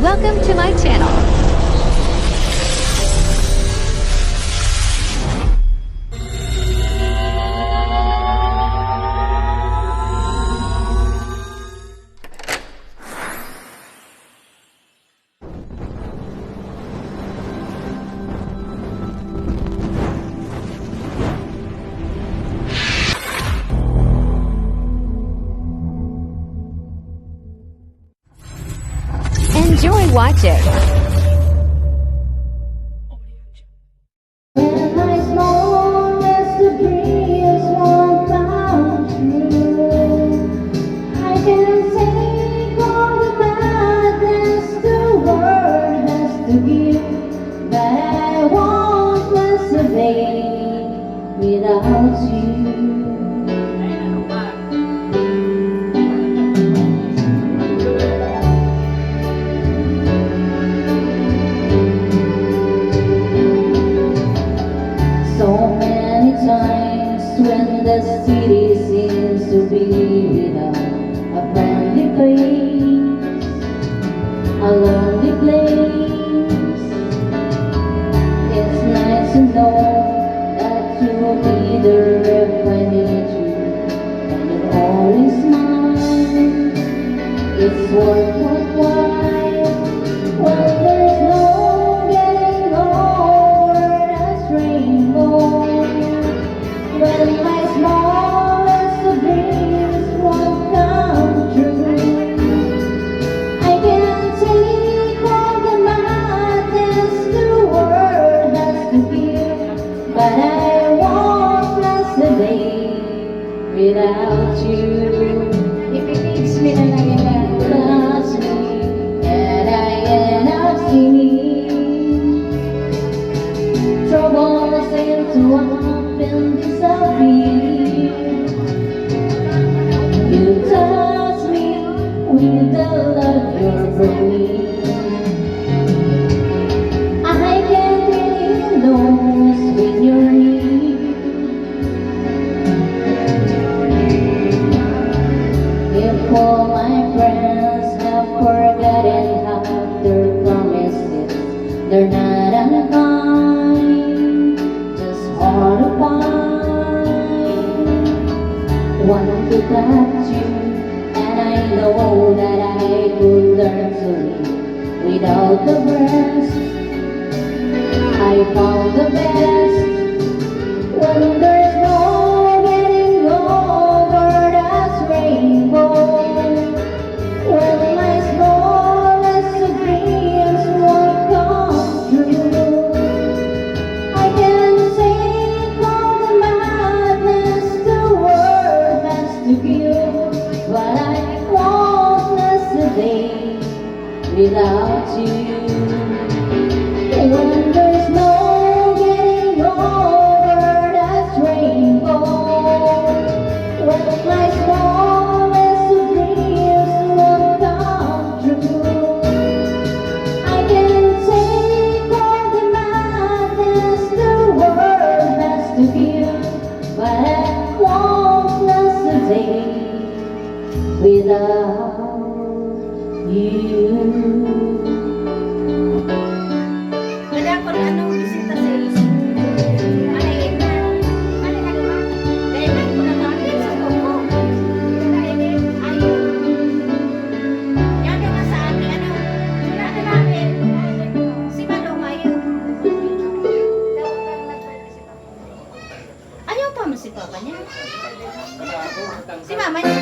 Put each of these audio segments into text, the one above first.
Welcome to my channel. Enjoy watching. Without you, so many times when the city seems to be without a friendly place, a lonely place, it's nice to know that you will be there if I need you, and you're always mine. It's worthwhile when there's no getting over that rainbow. When my smallest of dreams won't come true, I can't take all the madness the world has to give, but I won't last a day without you. If it needs me, then I can touch me, and I end up singing. Trouble seems to up and disappear. You touch me with the love you're bringing. I can't really lose when you're near. If all my friends have forgotten how their promises, they're not unkind, just hard to find. Want to touch you, and I know that I could learn to live without the rest. I found the best when there's no getting over that rainbow. When my smallest of dreams won't come true, I can take all the madness the world has to give, but I won't last a day without you. When there's no getting over that rainbow, when my smallest of dreams won't come true, I can take all the madness the world has to give, but I won't last a day without you. Ada ko ano bisita sa isip. Maliit na. Maliit na. Dahil man ko na kami sa kuko. Dahil ay. Yan yung sa akin ano. Wala na namin. Si Maluma yun. Ayaw pa mo si Papa niya. Si Mama niya.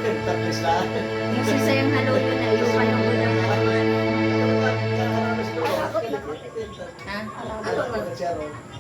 Tapos lang. Yung sisayang haluyo na iyo pa yung gulay na naman. Ha? Ako naman siya ron.